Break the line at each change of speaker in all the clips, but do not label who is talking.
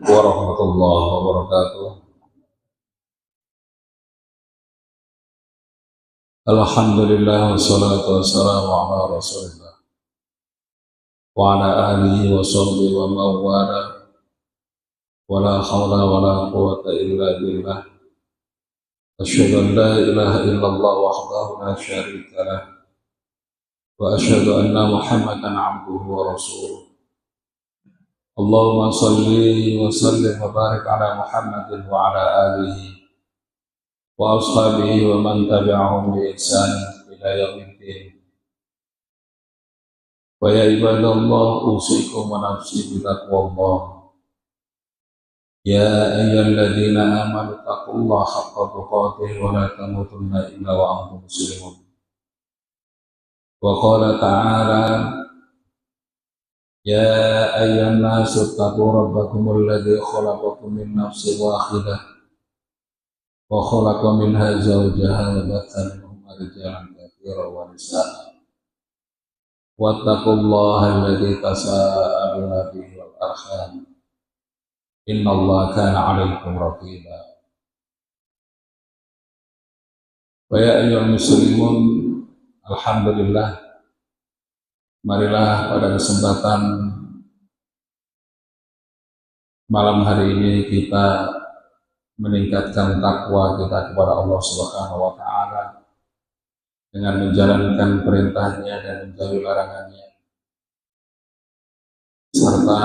warahmatullahi wabarakatuh. Alhamdulillah wassalatu wassalamu ala rasulillah wa ala alihi wa sahbihi wa mawala wa la hawla wa la quwwata illa billah. Asyhadu an la ilaha illallah wahdahu la syarika lah wa asyhadu anna Muhammadan abduhu wa rasuluh. Allahumma salli wa sallim wa barik ala Muhammadin wa ala alihi wa ashabihi wa man tabi'ahum bi ihsan ila yaumiddin. Wa ya ibadallah usikum wa nafsi bi taqwallah. Ya ayyuhalladzina amanu taqullaha haqqa tuqatih wa la tamutunna illa wa antum muslimun. Wa qala ta'ala ya ayyuhan nasu taqu rabbakumul ladzi khalaqakum min nafsin wahidah wa khalaqa minha zawjaha wa batha minhuma rijalan katsiran wa nisaa'a wattaqullaha alladzi tasaaluna bihi wal arham innallaha kana 'alaikum raqiba. Wa ya ayyuhal muslimun, alhamdulillah, marilah pada kesempatan malam hari ini kita meningkatkan takwa kita kepada Allah Subhanahu wa Ta'ala dengan menjalankan perintahnya dan menjauhi larangannya, serta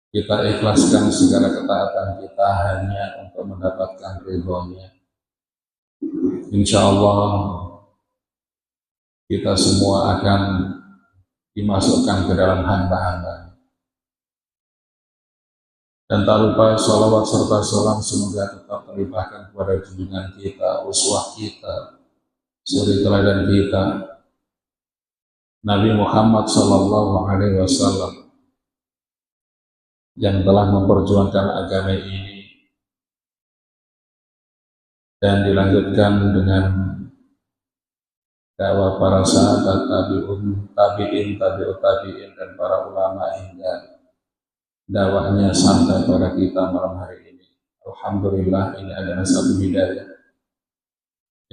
kita ikhlaskan segala ketaatan kita hanya untuk mendapatkan ridhonya. Insya Allah kita semua akan dimasukkan ke dalam hamba-hamba. Dan tak lupa sholawat serta salam semoga tetap terlimpahkan kepada junjungan kita, uswah kita, suri teladan kita, Nabi Muhammad Sallallahu Alaihi Wasallam, yang telah memperjuangkan agama ini dan dilanjutkan dengan dakwah para sahabat, tabi'in, tabi'ut tabi'in, dan para ulama hingga dakwahnya sampai pada kita malam hari ini. Alhamdulillah, ini adalah satu hidayah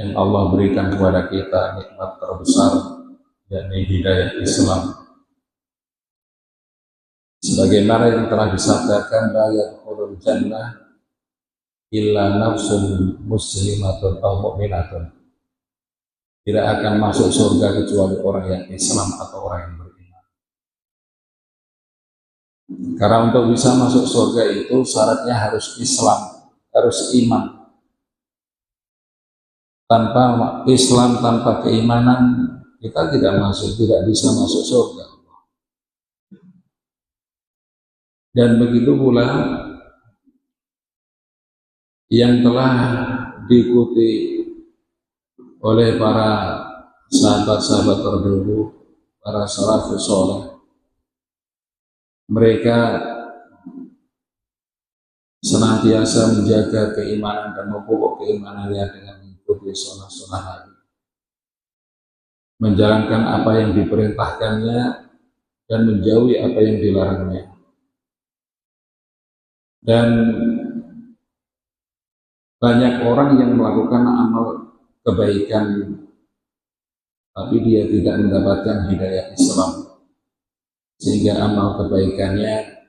yang Allah berikan kepada kita, nikmat terbesar, yakni hidayah Islam. Sebagaimana yang telah disabdakan, la yadkhulul jannah illa nafsun muslimatun aw mu'minatun. Tidak akan masuk surga kecuali orang yang Islam atau orang yang beriman. Karena untuk bisa masuk surga itu syaratnya harus Islam, harus iman. Tanpa Islam, tanpa keimanan, kita tidak bisa masuk surga. Dan begitu pula yang telah diikuti oleh para sahabat-sahabat terdahulu, para salafus saleh. Mereka senantiasa menjaga keimanan dan memupuk keimanannya dengan mengikuti sunnah-sunnah Nabi, menjalankan apa yang diperintahkannya dan menjauhi apa yang dilarangnya. Dan banyak orang yang melakukan amal kebaikan tapi dia tidak mendapatkan hidayah Islam, sehingga amal kebaikannya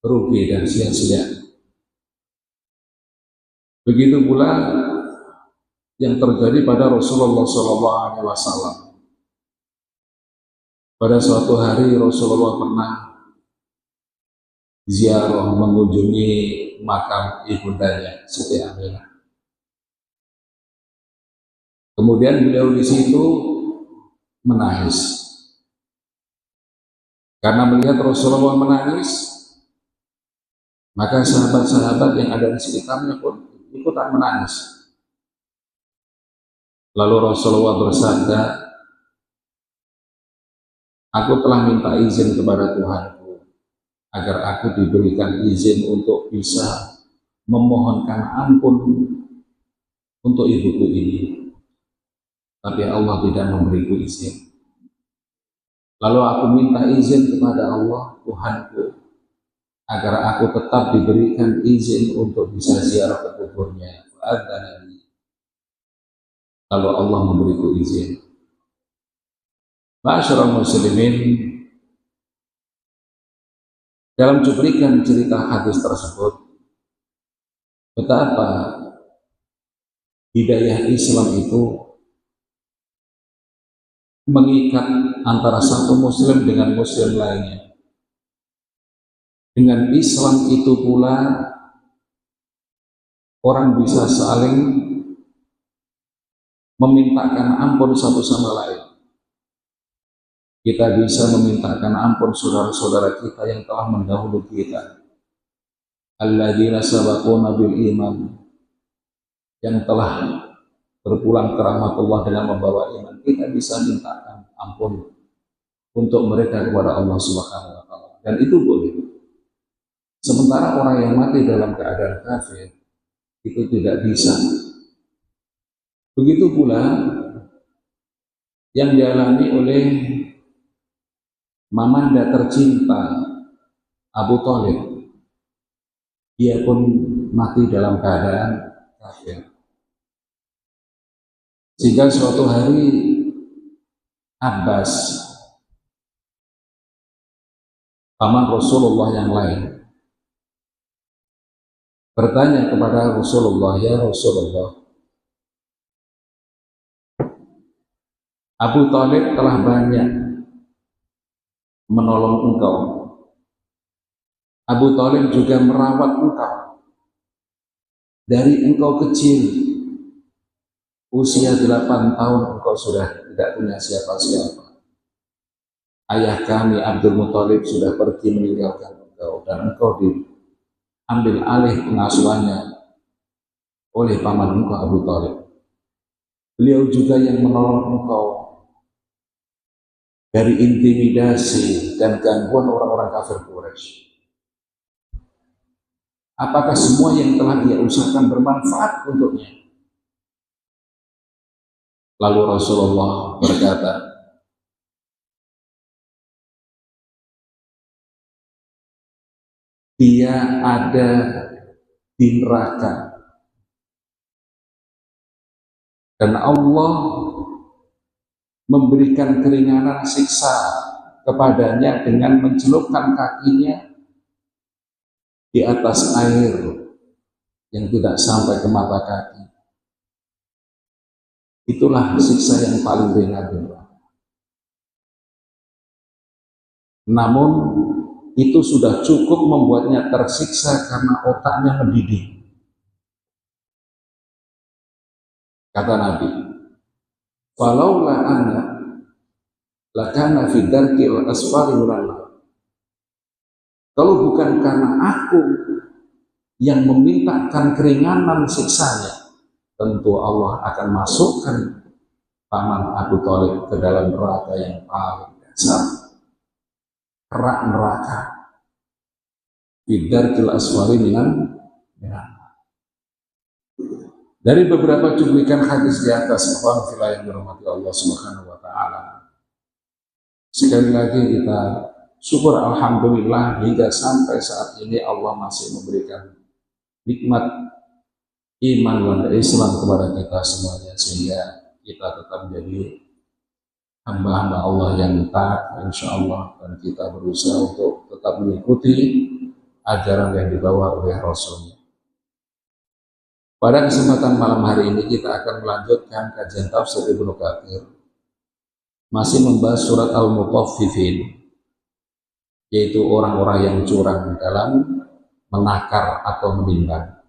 rugi dan sia-sia. Begitu pula yang terjadi pada Rasulullah SAW. Pada suatu hari Rasulullah pernah ziarah mengunjungi makam ibundanya Siti Aminah. Kemudian beliau di situ menangis. Karena melihat Rasulullah menangis, maka sahabat-sahabat yang ada di sekitarnya pun ikutan menangis. Lalu Rasulullah bersabda, aku telah minta izin kepada Tuhanku agar aku diberikan izin untuk bisa memohonkan ampun untuk ibuku ini. Tapi Allah tidak memberiku izin. Lalu aku minta izin kepada Allah, Tuhanku, agar aku tetap diberikan izin untuk bisa ziarah ke kuburnya. Lalu Allah memberiku izin. Ma'asyiral muslimin, dalam cuplikan cerita hadis tersebut, betapa hidayah Islam itu mengikat antara satu muslim dengan muslim lainnya. Dengan Islam itu pula orang bisa saling memintakan ampun satu sama lain. Kita bisa memintakan ampun saudara-saudara kita yang telah mendahului kita. Alladzina sabaquna bil iman, yang telah berpulang ke rahmatullah dengan membawa iman. Kita bisa mintakan ampun untuk mereka kepada Allah Subhanahu wa taala. Dan itu boleh. Sementara orang yang mati dalam keadaan kafir itu tidak bisa. Begitu pula yang dialami oleh mamanda tercinta Abu Thalib. Dia pun mati dalam keadaan kafir. Sehingga suatu hari Abbas, paman Rasulullah yang lain, bertanya kepada Rasulullah, ya Rasulullah, Abu Thalib telah banyak menolong engkau. Abu Thalib juga merawat engkau. Dari engkau kecil, usia 8 tahun engkau sudah tidak punya siapa-siapa. Ayah kami Abdul Muthalib sudah pergi meninggalkan engkau, dan engkau diambil alih pengasuhannya oleh paman engkau Abu Thalib. Beliau juga yang menolong engkau dari intimidasi dan gangguan orang-orang kafir Quraisy. Apakah semua yang telah dia usahakan bermanfaat untuknya? Lalu Rasulullah berkata, dia ada di neraka dan Allah memberikan keringanan siksa kepadanya dengan mencelupkan kakinya di atas air yang tidak sampai ke mata kaki. Itulah siksa yang paling ringan. Namun itu sudah cukup membuatnya tersiksa karena otaknya mendidih. Kata Nabi, "Falaula ana lakana fi darkil asfali minan nar." Kalau bukan karena aku yang memintakan keringanan siksanya, tentu Allah akan masukkan paman Abu Thalib ke dalam neraka yang paling dasar, kerak neraka. Bidarkil asfali minan nar. Dari beberapa cuplikan hadis di atas, ikhwan fillah yang dirahmati Allah Subhanahu wa taala. Sekali lagi kita syukur alhamdulillah hingga sampai saat ini Allah masih memberikan nikmat iman dan Islam kepada kita semuanya, sehingga kita tetap menjadi hamba-hamba Allah yang taat insyaallah, dan kita berusaha untuk tetap mengikuti ajaran yang dibawa oleh Rasulnya. Pada kesempatan malam hari ini kita akan melanjutkan kajian tafsir Ibnu Katsir, masih membahas surat Al-Mutaffifin, yaitu orang-orang yang curang dalam menakar atau menimbang.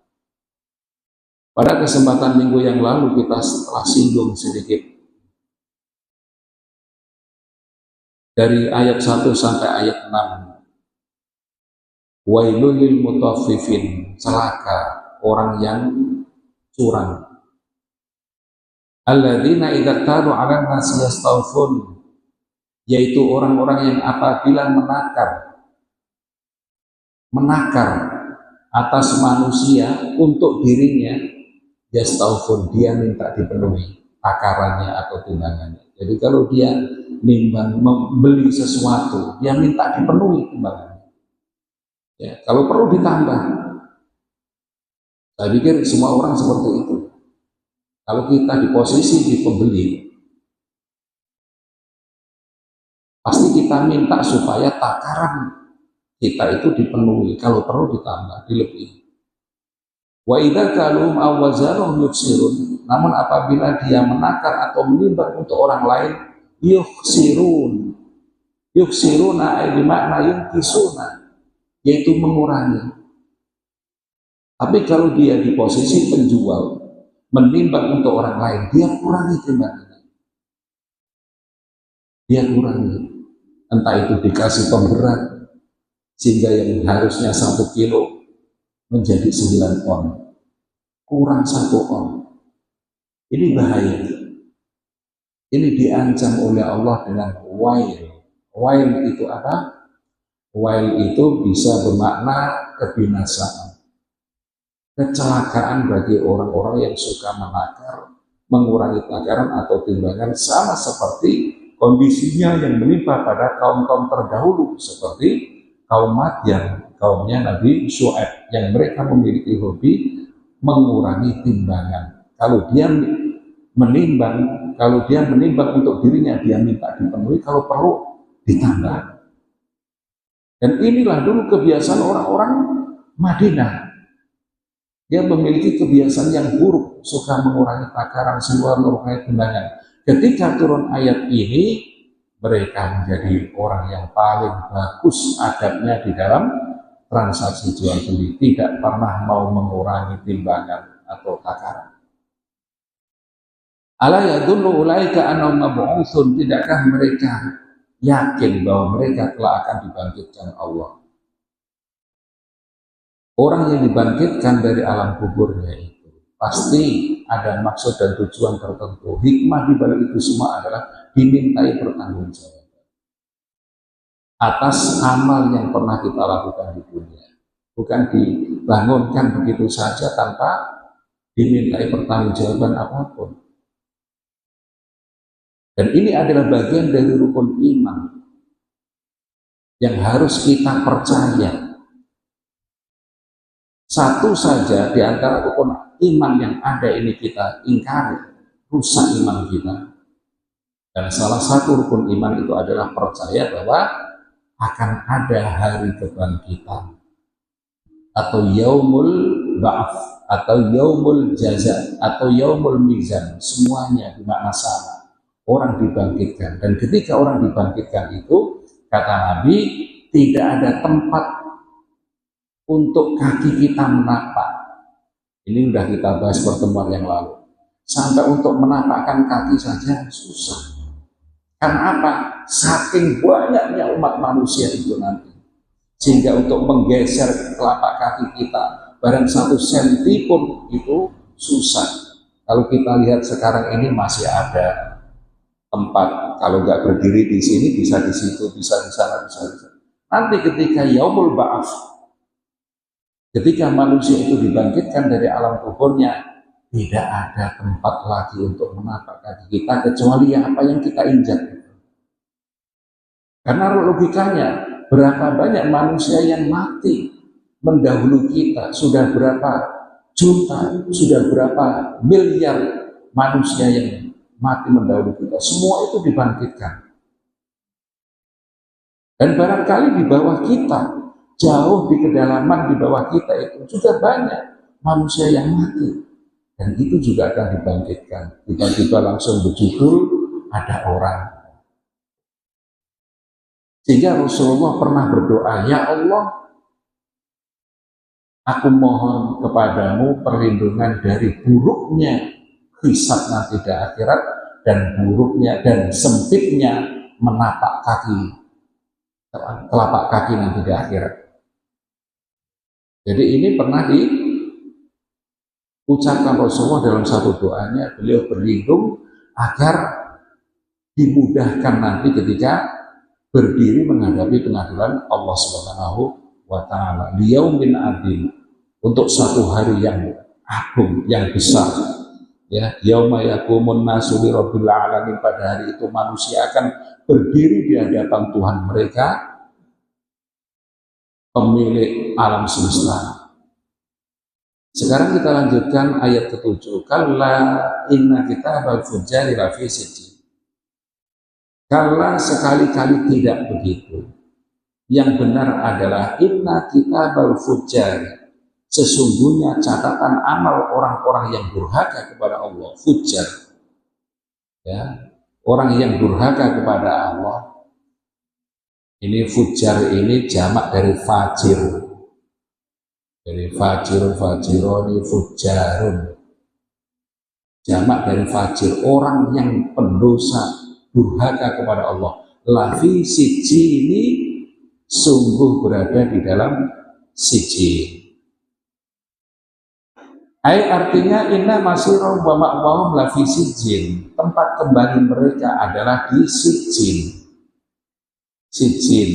Pada kesempatan minggu yang lalu kita telah singgung sedikit dari ayat 1 sampai ayat 6. Wailul lil mutaffifin, celaka orang yang curang. Alladzina idza talu 'alan nasi yastawfun, yaitu orang-orang yang apabila menakar atas manusia untuk dirinya, yastawfun, dia minta dipenuhi takarannya atau timbangannya. Jadi kalau dia nimbang membeli sesuatu, dia minta dipenuhi timbangannya. Ya, kalau perlu ditambah. Saya pikir semua orang seperti itu. Kalau kita di posisi di pembeli, pasti kita minta supaya takaran kita itu dipenuhi. Kalau perlu ditambah, dilebihi. Wa idza kalum aw wazanuhum yuksirun. Namun apabila dia menakar atau menimbang untuk orang lain, yuksirun. Yuksiruna ay bimakna yungkisuna, yaitu mengurangi. Tapi kalau dia di posisi penjual, menimbang untuk orang lain, dia kurangi timbangannya. Dia kurangi. Entah itu dikasih pemberat, sehingga yang harusnya 1 kilo menjadi 9 on. Kurang 1 on. Ini bahaya. Ini diancam oleh Allah dengan wail. Wail itu apa? Wail itu bisa bermakna kebinasaan, kecelakaan bagi orang-orang yang suka menakar, mengurangi takaran atau timbangan, sama seperti kondisinya yang menimpa pada kaum-kaum terdahulu seperti kaum Madyan, kaumnya Nabi Syuaib, yang mereka memiliki hobi mengurangi timbangan. Kalau dia menimbang untuk dirinya, dia minta dipenuhi, kalau perlu ditambah. Dan inilah dulu kebiasaan orang-orang Madinah. Dia memiliki kebiasaan yang buruk, suka mengurangi takaran, suka mengurangi timbangan. Ketika turun ayat ini, mereka menjadi orang yang paling bagus adabnya di dalam transaksi jual beli, tidak pernah mau mengurangi timbangan atau takaran. Ala yadullu ulaika annahum mab'utsun, tidakkah mereka yakin bahwa mereka telah akan dibangkitkan Allah? Orang yang dibangkitkan dari alam kuburnya itu pasti ada maksud dan tujuan tertentu. Hikmah di balik itu semua adalah dimintai pertanggungjawaban atas amal yang pernah kita lakukan di dunia. Bukan dibangunkan begitu saja tanpa dimintai pertanggungjawaban apapun. Dan ini adalah bagian dari rukun iman yang harus kita percaya. Satu saja di antara rukun iman yang ada ini kita ingkari, rusak iman kita. Dan salah satu rukun iman itu adalah percaya bahwa akan ada hari kebangkitan atau yaumul ba'ats atau yaumul jaza atau yaumul mizan, semuanya bermakna sama. Orang dibangkitkan, dan ketika orang dibangkitkan itu, kata Nabi, tidak ada tempat untuk kaki kita menapak. Ini sudah kita bahas pertemuan yang lalu. Sampai untuk menapakkan kaki saja susah. Karena apa? Saking banyaknya umat manusia itu nanti, sehingga untuk menggeser telapak kaki kita barang 1 senti pun itu susah. Kalau kita lihat sekarang ini masih ada tempat, kalau nggak berdiri di sini bisa di situ, bisa di sana, bisa di sana. Nanti ketika yaumul ba'ats, ketika manusia itu dibangkitkan dari alam kuburnya, tidak ada tempat lagi untuk menapak kaki kita kecuali apa yang kita injak. Karena logikanya, berapa banyak manusia yang mati mendahului kita, sudah berapa juta, sudah berapa miliar manusia yang mati mendahului kita, semua itu dibangkitkan. Dan barangkali di bawah kita, jauh di kedalaman di bawah kita itu juga banyak manusia yang mati, dan itu juga akan dibangkitkan. Tiba-tiba langsung berjudul ada orang. Sehingga Rasulullah pernah berdoa, ya Allah, aku mohon kepadamu perlindungan dari buruknya hisab nanti di akhirat, dan buruknya dan sempitnya menapak kaki, telapak kaki nanti di akhirat. Jadi ini pernah diucapkan Rasulullah dalam satu doanya, beliau berlindung agar dimudahkan nanti ketika berdiri menghadapi pengadilan Allah Subhanahu wa Ta'ala. Liyaumin adzim, untuk satu hari yang agung, yang besar. Ya, yauma yaqumun nasu li rabbil alamin, pada hari itu manusia akan berdiri di hadapan Tuhan mereka pemilik alam semesta. Sekarang kita lanjutkan ayat ke-7. Kalla inna kitabal fujjari lafi sijjin. Kalla sekali-kali tidak begitu. Yang benar adalah inna kitabal fujjari. Sesungguhnya catatan amal orang-orang yang durhaka kepada Allah, fujjar, ya, orang yang durhaka kepada Allah. Ini fujjar ini jamak dari fajir, dari fajironi, fujjarun, jamak dari fajir, orang yang pendosa, durhaka kepada Allah. Lafi sijjin ini sungguh berada di dalam sijjin. Artinya inna masirahum wa ma'wahum lafi sijjin. Tempat kembali mereka adalah di sijjin. Sijjin,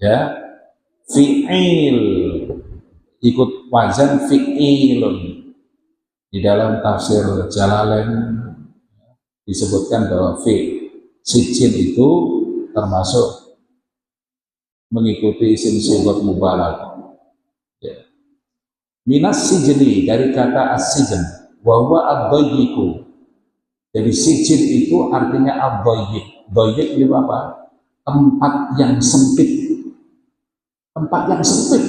ya, fi'il, ikut wazan fi'ilun. Di dalam tafsir Jalalain disebutkan bahwa sijjin itu termasuk mengikuti isim sigot mubalagh. Minas sijni, dari kata as-sijn, wa huwa ad-dayyiqu. Jadi sijin itu artinya ad-dayyiq. Dayyiq itu apa? Tempat yang sempit. Tempat yang sempit.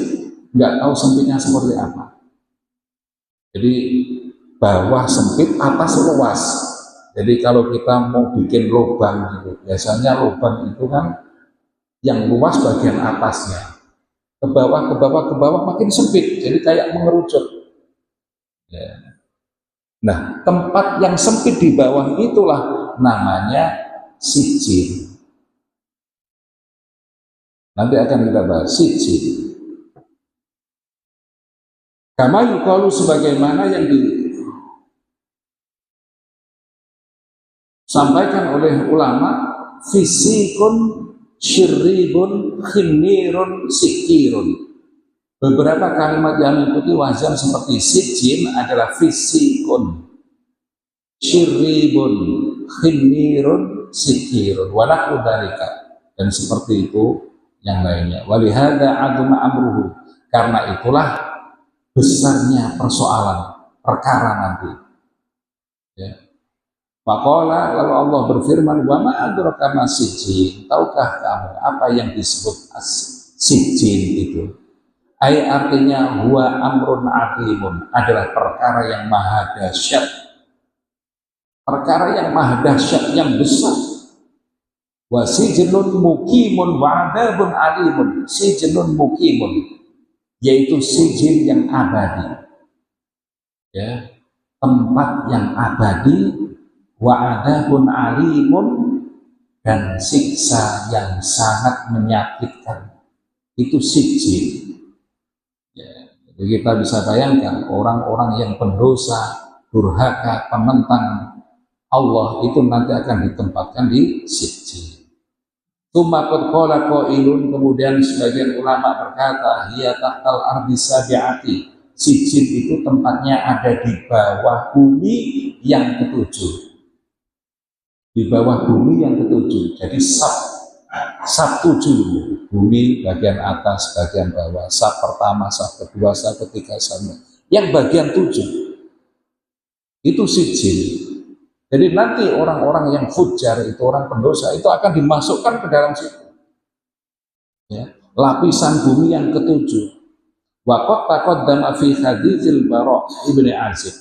Nggak tahu sempitnya seperti apa. Jadi bawah sempit, atas luas. Jadi kalau kita mau bikin lubang gitu, biasanya lubang itu kan yang luas bagian atasnya. Ke bawah makin sempit, jadi kayak mengerucut. Ya. Nah, tempat yang sempit di bawah itulah namanya sijjin. Nanti akan kita bahas sijjin. Kama yuqalu, sebagaimana yang disampaikan oleh ulama, fisikun syirribun khimirun sikirun. Beberapa kalimat yang mengikuti wazan seperti sijjin adalah fisikun, syirribun, khimirun, sikirun, walaku dalika, dan seperti itu yang lainnya. Walihada aduma amruhu, karena itulah besarnya persoalan perkara nanti. Ya. Faqala, lalu Allah berfirman, wa ma adraka ma sijjin, tahukah kamu apa yang disebut sijjin itu? Artinya huwa amrun azimun, adalah perkara yang maha dahsyat. Perkara yang maha dahsyat, yang besar. Wa sijnun muqimun wa adzabun alimun. Sijnun muqimun, yaitu sijin yang abadi. Ya, tempat yang abadi. Wa adzabun alimun, dan siksa yang sangat menyakitkan. Itu sijjin. Ya, jadi kita bisa bayangkan orang-orang yang pendosa, durhaka, penentang Allah itu nanti akan ditempatkan di sijjin. Tsumma qad qala qailun, kemudian sebagian ulama berkata, hiya tahtal ardi sabi'ati. Sijjin itu tempatnya ada di bawah bumi yang ketujuh. Di bawah bumi yang ketujuh. Jadi sab 7, bumi bagian atas, bagian bawah, sab pertama, sab kedua, sab ketiga, yang bagian 7 itu sijjin. Jadi nanti orang-orang yang fujjar, itu orang pendosa, itu akan dimasukkan ke dalam situ, ya, lapisan bumi yang ketujuh. Wa qad taqaddama fi haditsil Bara' ibni Azib,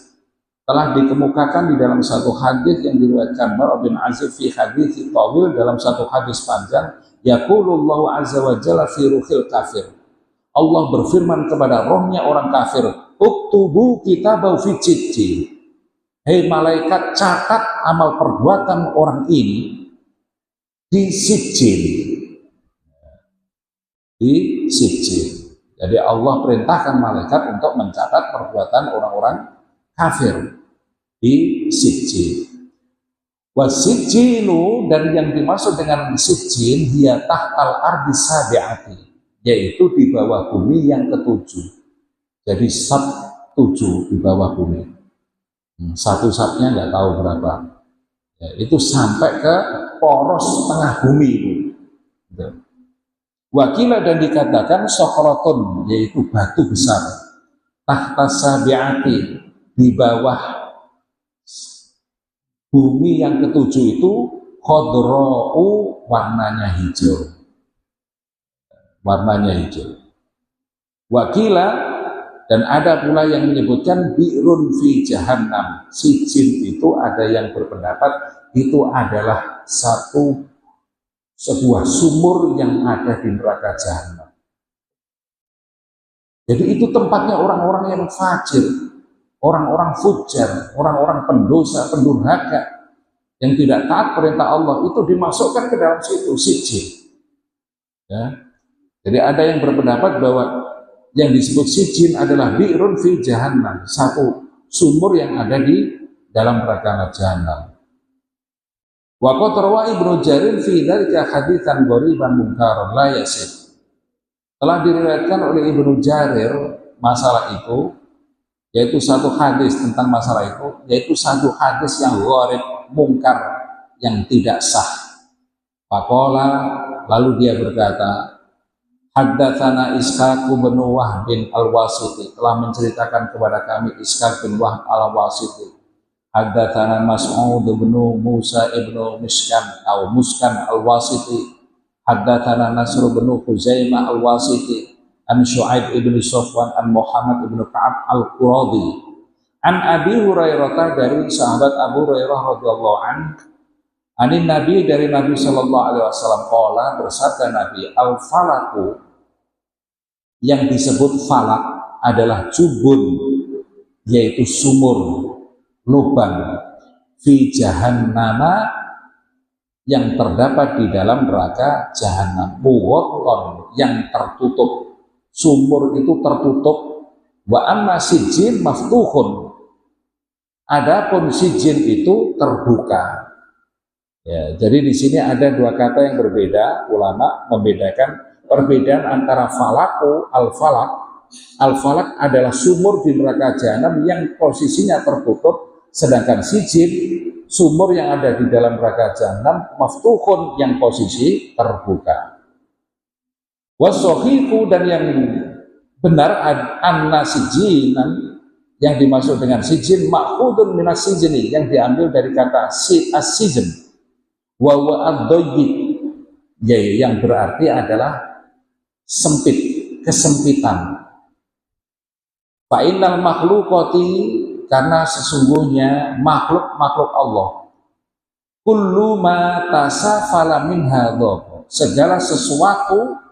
telah dikemukakan di dalam satu hadis yang diriwayatkan Bara' bin Azib fi hadits tawil, dalam satu hadis panjang, yaqulullahu azza wa jalla fi ruhil kafir. Allah berfirman kepada rohnya orang kafir, uktubu kitabahu fi sijjin. Hei malaikat, catat amal perbuatan orang ini di sijjin. Di sijjin. Jadi Allah perintahkan malaikat untuk mencatat perbuatan orang-orang kafir di sijjin. Wasijjinu, dan yang dimaksud dengan sijjin, dia tahtal ardi sabi'ati, yaitu di bawah bumi yang ketujuh. Jadi sab 7 di bawah bumi. Satu sabnya nggak tahu berapa. Ya, itu sampai ke poros tengah bumi itu. Wakila dan dikatakan sokroton, yaitu batu besar, tahta sabiati, di bawah bumi yang ketujuh itu, khodro'u, warnanya hijau. Warnanya hijau. Wakila, dan ada pula yang menyebutkan bi'run fi jahannam. Sijin itu ada yang berpendapat itu adalah sebuah sumur yang ada di neraka jahanam. Jadi itu tempatnya orang-orang yang fajir, orang-orang fujar, orang-orang pendosa, pendurhaka, yang tidak taat perintah Allah, itu dimasukkan ke dalam situ, sijin. Ya. Jadi ada yang berpendapat bahwa yang disebut sijin adalah bi'run fi jahannam, satu sumur yang ada di dalam neraka jahanam. Wa qad rawa Ibnu Jarir fi dzalika haditsan ghariban munkaran la yasih. Telah diriwayatkan oleh Ibnu Jarir masalah itu, yaitu satu hadis tentang masalah itu, yaitu satu hadis yang gharib, mungkar, yang tidak sah. Faqala, lalu dia berkata, haddatsana Ishaq bin Wahb bin Al-Wasiti, telah menceritakan kepada kami Ishaq bin Wahb Al-Wasiti. Haddatsana Mas'ud bin Musa ibnu Muskan Al-Wasiti. Haddatsana Nasr bin Khuzaimah Al-Wasiti an Syu'aib ibn Safwan an Muhammad ibn Ka'ab Al-Quradi an Abi Hurairah, dari sahabat Abu Hurairah radhiyallahu anhu, anin Nabi, dari Nabi sallallahu alaihi wasallam, qala, bersabda Nabi, al-falaku, yang disebut falak adalah jubun, yaitu sumur, lubang, fi jahannama, yang terdapat di dalam neraka jahanam, mughallon, yang tertutup. Sumur itu tertutup. Wa amma sijin maftuhun, adapun sijin itu terbuka. Ya, jadi di sini ada dua kata yang berbeda. Ulama membedakan perbedaan antara falaku, al-falak. Al-falak adalah sumur di neraka jahanam yang posisinya tertutup, sedangkan sijin, sumur yang ada di dalam neraka jahanam, maftuhun, yang posisi terbuka. Wasohiku, dan yang benar, anna sijinan, yang dimaksud dengan sijin, ma'khudun minas sijini, yang diambil dari kata as-sijin, wa ad-dayyiq, yang berarti adalah sempit, kesempitan. Fa innal makhluqati, karena sesungguhnya makhluk-makhluk Allah, kullu ma tasafala min hadha, segala sesuatu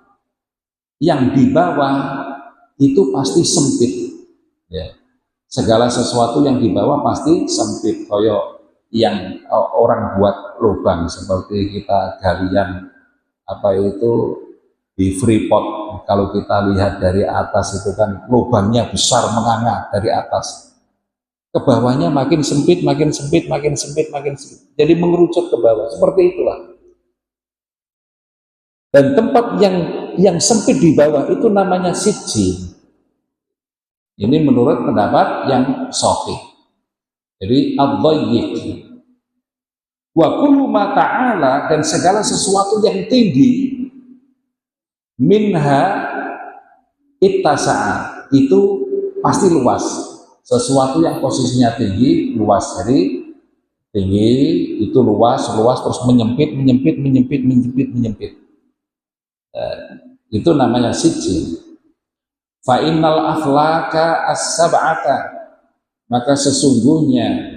yang di bawah itu pasti sempit. Ya. Segala sesuatu yang di bawah pasti sempit, koyo yang orang buat lubang seperti kita galian di Freeport. Kalau kita lihat dari atas itu kan lubangnya besar menganga dari atas. Ke bawahnya makin sempit, makin sempit, makin sempit, makin sempit. Jadi mengerucut ke bawah. Seperti itulah. Dan tempat yang sempit di bawah itu namanya sijin. Ini menurut pendapat yang sahih. Jadi ad-dayyiq. Wa kullu ma ta'ala, dan segala sesuatu yang tinggi, minha ittasa'a, itu pasti luas. Sesuatu yang posisinya tinggi, luas. Jadi tinggi itu luas, terus menyempit. Itu namanya sijin. Fa innal aflaka as-sab'ata, maka sesungguhnya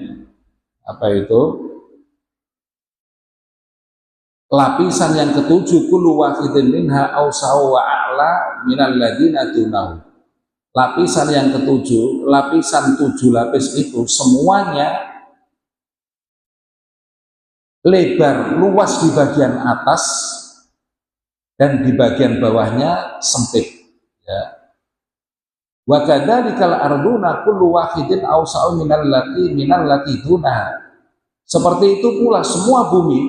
lapisan yang ketujuh, kullu wahidin minha awsa'u wa a'la minal ladina dunahu. Lapisan yang ketujuh, lapisan 7 lapis itu semuanya lebar, luas di bagian atas, dan di bagian bawahnya sempit. Ya. Wa kadzalikal arduna kullu wahidin awsa'u minal lati dunaha. Seperti itu pula semua bumi,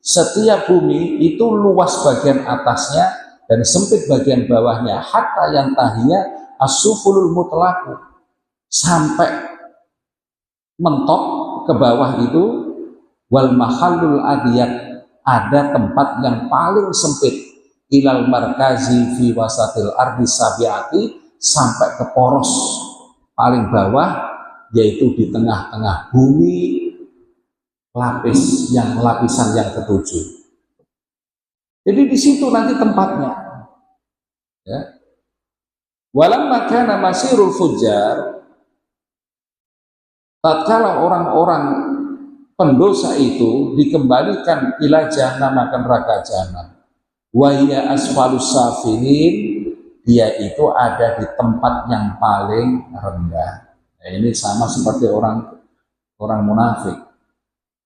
setiap bumi itu luas bagian atasnya dan sempit bagian bawahnya, hatta yang tahiyya as-sufulul mutlaku, sampai mentok ke bawah itu, wal mahallul adiyat, ada tempat yang paling sempit, ilal markazi fi wasatil ardi sabiati, sampai ke poros paling bawah, yaitu di tengah-tengah bumi, lapisan yang ketujuh. Jadi di situ nanti tempatnya. Ya. Walamma kana masirul fujjar, tatkala orang-orang pendosa itu dikembalikan ila jahannam, akan neraka jahanam, wa hiya asfalus safilin, dia itu ada di tempat yang paling rendah. Nah, ini sama seperti orang munafik.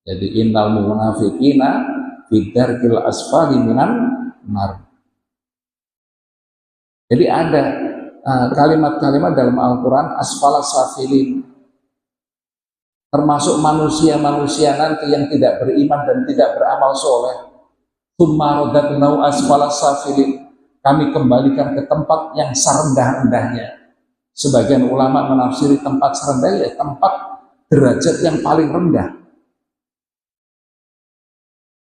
Jadi innal munafiqina fi darkil asfali minan nar. Jadi ada kalimat-kalimat dalam Al-Quran asfalas safilin, termasuk manusia-manusia nanti yang tidak beriman dan tidak beramal soleh. Tsumma radadnahu asfalas safilin, kami kembalikan ke tempat yang serendah-rendahnya. Sebagian ulama menafsiri tempat serendah ya tempat derajat yang paling rendah.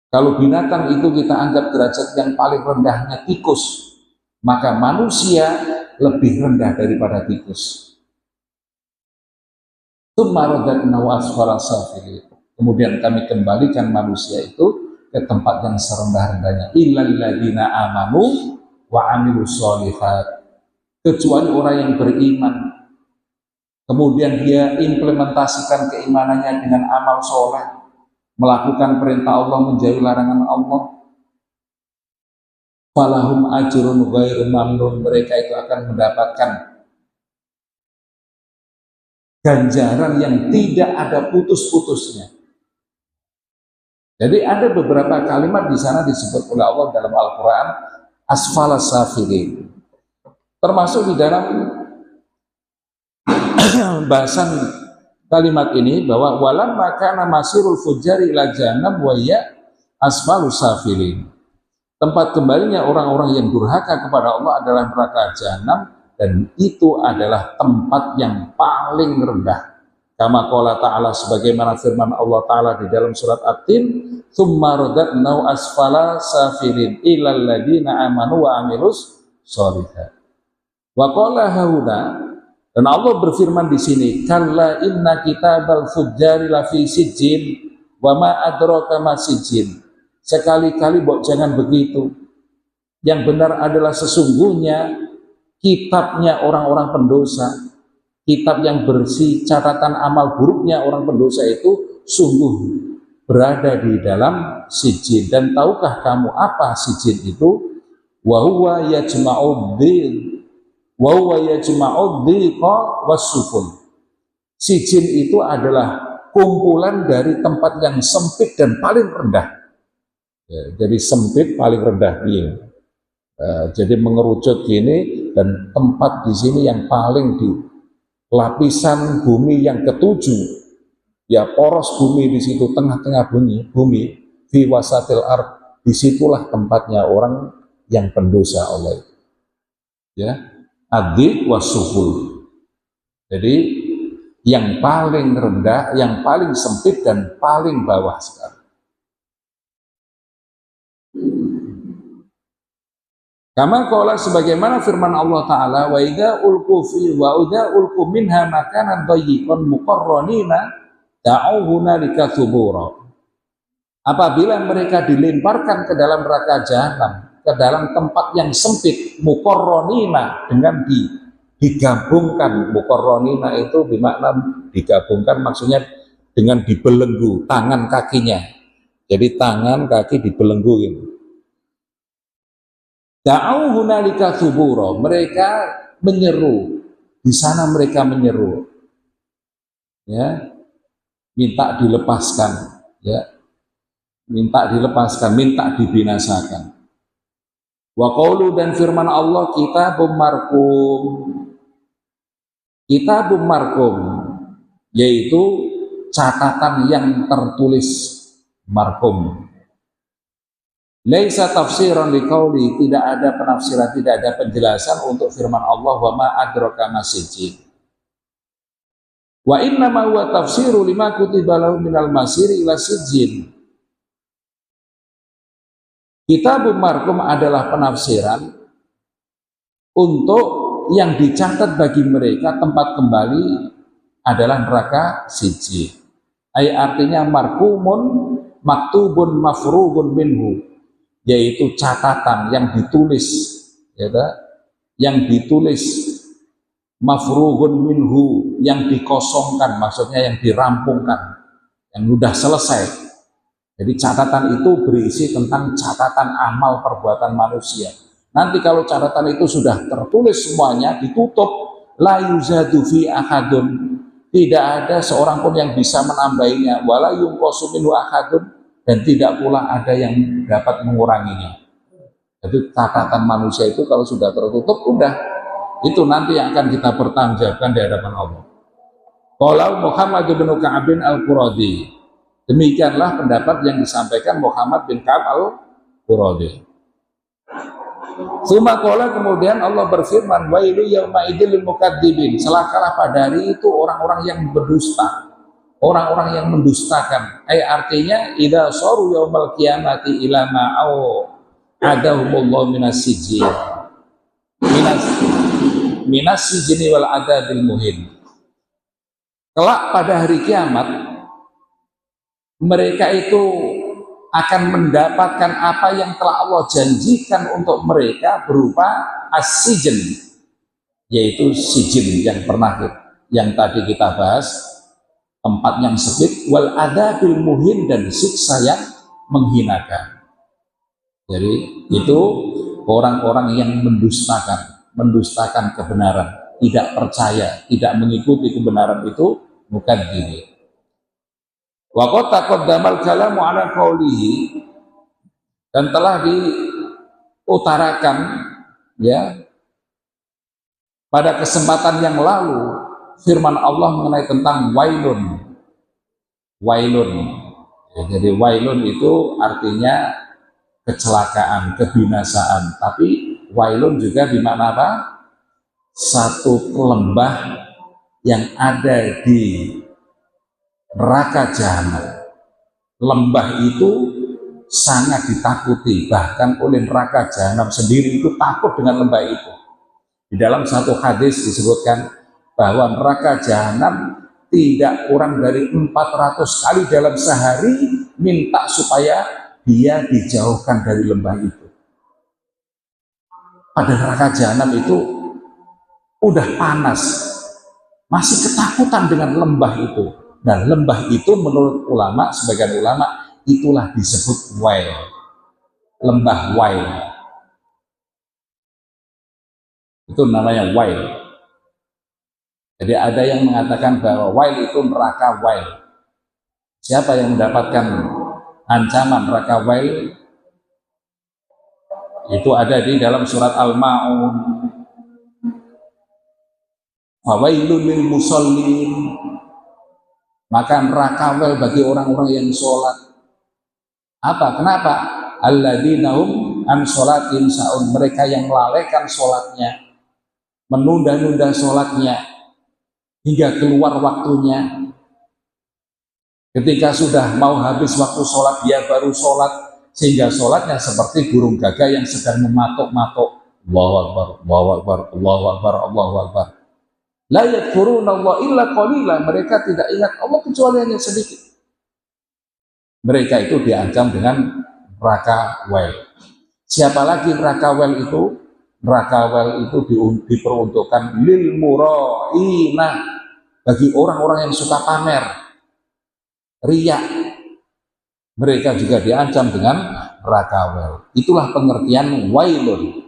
Kalau binatang itu kita anggap derajat yang paling rendahnya tikus, maka manusia lebih rendah daripada tikus. Kemudian kami kembalikan manusia itu ke tempat yang serendah-rendahnya. Illal ladzina amanu wa amilus sholihat, kecuali orang yang beriman, kemudian dia implementasikan keimanannya dengan amal soleh, melakukan perintah Allah, menjauhi larangan Allah. Falahum ajrun ghairu mamnun, mereka itu akan mendapatkan ganjaran yang tidak ada putus-putusnya. Jadi ada beberapa kalimat di sana disebut oleh Allah dalam Al-Quran asfalas safilin, termasuk di dalam bahasan kalimat ini bahwa walam makana masirul fujari ila jahannam wa ya asfalus safilin, tempat kembalinya orang-orang yang durhaka kepada Allah adalah neraka jahanam, dan itu adalah tempat yang paling rendah. Kama qala ta'ala, sebagaimana firman Allah Ta'ala di dalam surat At-Tin, tsumma radadnahu asfala safilin ilal ladzina amanu wa amilus sholihat. Wa qala hauna, dan Allah berfirman di sini, kalla inna kitabal fujjari lafi sijjin wa ma adraka ma sijjin. Sekali-kali jangan begitu. Yang benar adalah sesungguhnya kitabnya orang-orang pendosa, kitab yang bersih catatan amal buruknya orang pendosa itu sungguh berada di dalam sijjin. Dan tahukah kamu apa sijjin itu? Wa huwa yajma'ud dhiqa was-sufun. Sijjin itu adalah kumpulan dari tempat yang sempit dan paling rendah. Ya, jadi sempit paling rendah ini. Jadi mengerucut gini, dan tempat di sini yang paling di lapisan bumi yang ketujuh, ya poros bumi di situ, tengah-tengah bumi, fi wasatil ard, disitulah tempatnya orang yang pendosa Allah. Ya, adzik wasuful. Jadi yang paling rendah, yang paling sempit dan paling bawah sekali. Kama qala, sebagaimana firman Allah Ta'ala, wa idza ulqu minha makanan dayyiqan muqarranina da'u hunalika thubura. Apabila mereka dilemparkan ke dalam neraka jahanam, ke dalam tempat yang sempit, muqarranina, dengan digabungkan. Muqarranina itu bermakna digabungkan, maksudnya dengan dibelenggu tangan kakinya. Jadi tangan kaki dibelenggu gitu. Da'u hunalika thubura, mereka menyeru di sana, mereka menyeru, ya, minta dilepaskan, ya, minta dilepaskan, minta dibinasakan. Wa qaulu, dan firman Allah, kitabum marqum, yaitu catatan yang tertulis, marqum. Laisa tafsiran liqauli, tidak ada penafsiran, tidak ada penjelasan untuk firman Allah wa ma adraka masijin. Wa inna ma huwa tafsiru lima kutiba lahu minal masiri ila sijin. Kitabun marqum adalah penafsiran untuk yang dicatat bagi mereka tempat kembali adalah neraka siji. Artinya marqumun maktubun mafrugun minhu, yaitu catatan yang ditulis, ya, yang ditulis, mafrugun minhu yang dikosongkan, maksudnya yang dirampungkan, yang sudah selesai. Jadi catatan itu berisi tentang catatan amal perbuatan manusia. Nanti kalau catatan itu sudah tertulis semuanya, ditutup, la yuzadu fi ahadun, tidak ada seorang pun yang bisa menambahinya, wala yunqasu minhu ahadun, dan tidak pula ada yang dapat menguranginya. Jadi catatan manusia itu kalau sudah tertutup, udah, itu nanti yang akan kita pertanggungjawabkan di hadapan Allah. Qaul Muhammad bin Ka'ab al-Quradi, demikianlah pendapat yang disampaikan Muhammad bin Ka'ab al-Quradi. Suma qala, kemudian Allah berfirman, wailu yauma idzil lil mukadzibin, celakalah pada hari itu orang-orang yang berdusta, orang-orang yang mendustakan. Artinya idza saru yaumal qiyamati ila ma au adahumullah minas sijin, minas sijini wal adabil muhin. Kelak pada hari kiamat mereka itu akan mendapatkan apa yang telah Allah janjikan untuk mereka berupa as-sijin, yaitu sijin yang pernah yang tadi kita bahas, tempat yang sempit, wal adabil muhin, dan siksa yang menghinakan. Jadi itu orang-orang yang mendustakan kebenaran, tidak percaya, tidak mengikuti kebenaran itu, mukadzibin. Wa qad taqaddamal kalamu ala qawlihi, dan telah diutarakan ya pada kesempatan yang lalu firman Allah mengenai tentang wailun. Ya, jadi wailun itu artinya kecelakaan, kebinasaan, tapi wailun juga bermakna apa? Satu lembah yang ada di neraka jahanam. Lembah itu sangat ditakuti, bahkan oleh neraka jahanam sendiri itu takut dengan lembah itu. Di dalam satu hadis disebutkan bahwa neraka jahanam tidak kurang dari 400 kali dalam sehari minta supaya dia dijauhkan dari lembah itu. Pada neraka jahanam itu udah panas, masih ketakutan dengan lembah itu. Dan lembah itu menurut ulama, sebagian ulama, itulah disebut wail, lembah wail. Itu namanya wail. Jadi ada yang mengatakan bahwa wail itu neraka wail. Siapa yang mendapatkan ancaman neraka wail? Itu ada di dalam surat Al-Ma'un. Fawailun lil musallin, maka neraka wail bagi orang-orang yang sholat. Apa? Kenapa? Alladzina hum an sholatin sa'un, mereka yang melalaikan sholatnya, menunda-nunda sholatnya hingga keluar waktunya. Ketika sudah mau habis waktu sholat, dia baru sholat, sehingga sholatnya seperti burung gagak yang sedang mematuk-matuk. Allahu Akbar, Allahu Akbar, Allahu Akbar, Allahu Akbar. La yadhkuruna Allah illa qalila, mereka tidak ingat Allah kecuali hanya sedikit. Mereka itu diancam dengan neraka wail. Siapa lagi neraka wail itu? Neraka wail itu diperuntukkan lil muraina, bagi orang-orang yang suka pamer, riya. Mereka juga diancam dengan neraka wail. Itulah pengertian wailun.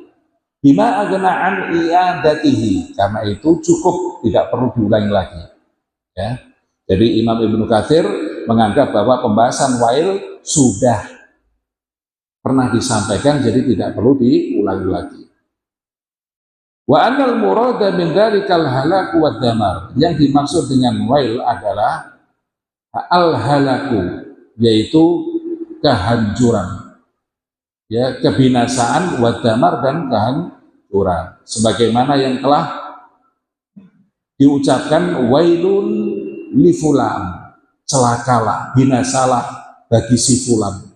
Bima aghna'an i'adatihi, karena itu cukup, tidak perlu diulangi lagi. Ya. Jadi Imam Ibnu Katsir menganggap bahwa pembahasan wail sudah pernah disampaikan, jadi tidak perlu diulangi lagi. Wa annal murada min dzalikal halaku wad damar, yang dimaksud dengan wail adalah al halaku, yaitu kehancuran, ya, kebinasaan, wadamar, dan kehancuran, sebagaimana yang telah diucapkan wailun li fulan, celakalah, binasalah bagi si fulan.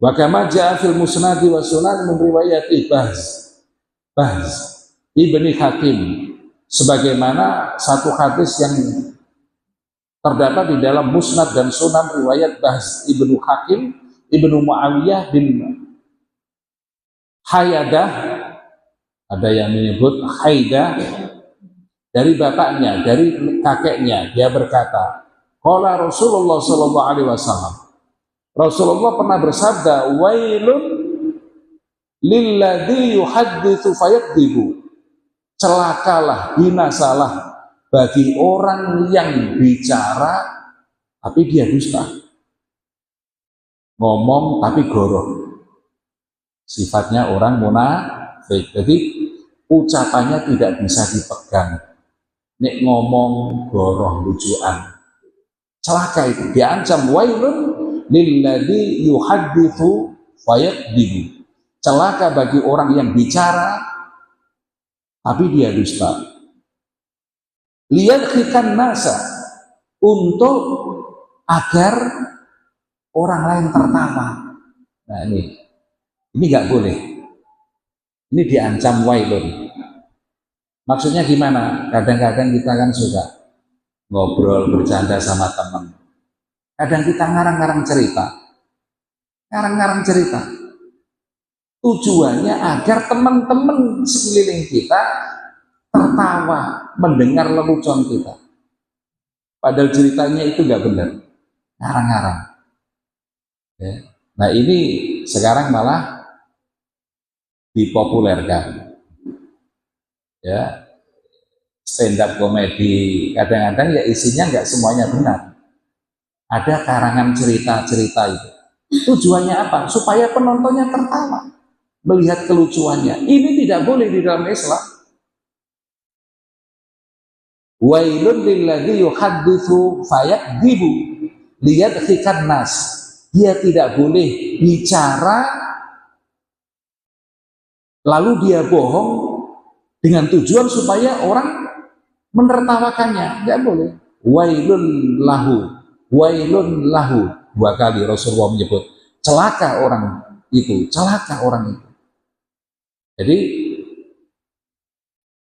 Wa kama jaa fil musnadi wa sunan min riwayati Bahz Ibni Hakim, sebagaimana satu hadis yang terdapat di dalam musnad dan sunan riwayat Bahz Ibnu Hakim Ibnu Muawiyah bin Hayadah, ada yang menyebut Haidah, dari bapaknya, dari kakeknya, dia berkata, qala Rasulullah sallallahu alaihi wasallam, Rasulullah pernah bersabda, wailun lilladzi yuhadditsu fayakdzibu, celakalah, binasalah bagi orang yang bicara tapi dia dusta, ngomong tapi goroh. Sifatnya orang munafik. Jadi ucapannya tidak bisa dipegang. Nek ngomong goroh lucuan. Celaka itu, diancam wailun lilladzi yuhadditsu fayakdzibu. Celaka bagi orang yang bicara tapi dia dusta. Liyadhikan nasa, untuk agar orang lain tertawa. Nah ini nggak boleh. Ini diancam wailun. Maksudnya gimana? Kadang-kadang kita kan suka ngobrol, bercanda sama teman. Kadang kita ngarang-ngarang cerita. Tujuannya agar teman-teman sekeliling kita tertawa mendengar lelucon kita. Padahal ceritanya itu nggak benar, ngarang-ngarang. Ya. Nah ini sekarang malah dipopulerkan, ya, stand up komedi. Kadang-kadang ya isinya nggak semuanya benar, ada karangan cerita-cerita itu. Tujuannya apa? Supaya penontonnya tertawa melihat kelucuannya. Ini tidak boleh di dalam Islam. Wailun lilladzi yuhadditsu fayakdzibu liyadhikan nas. Dia tidak boleh bicara lalu dia bohong dengan tujuan supaya orang menertawakannya. Tidak boleh. Wailun lahu. 2 kali Rasulullah menyebut celaka orang itu. Jadi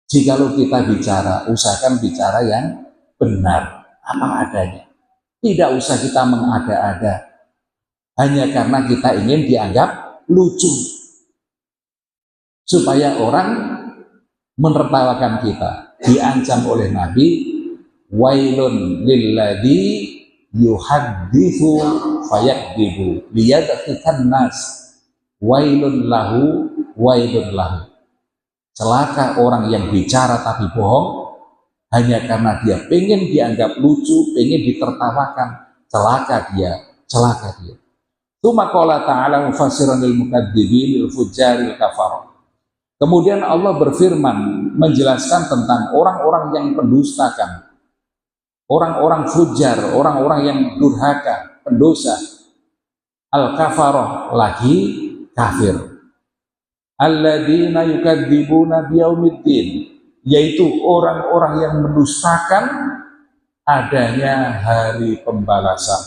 jikalau kita bicara, usahakan bicara yang benar, apa adanya. Tidak usah kita mengada-ada hanya karena kita ingin dianggap lucu, supaya orang menertawakan kita. Diancam oleh Nabi, wailun lilladzi yuhadditsu fayakdzibu liyadhikan nas. Wailun lahu. Celaka orang yang bicara tapi bohong hanya karena dia pengen dianggap lucu, pengen ditertawakan. Celaka dia. Tsumma qala ta'ala mufassiran lil mukadzibin lil fujjaril kafarah. Kemudian Allah berfirman menjelaskan tentang orang-orang yang pendustakan, orang-orang fujar, orang-orang yang durhaka, pendosa. Al-kafarah, lagi kafir. Alladzina yukadzibuna biyaumiddin, yaitu orang-orang yang mendustakan adanya hari pembalasan.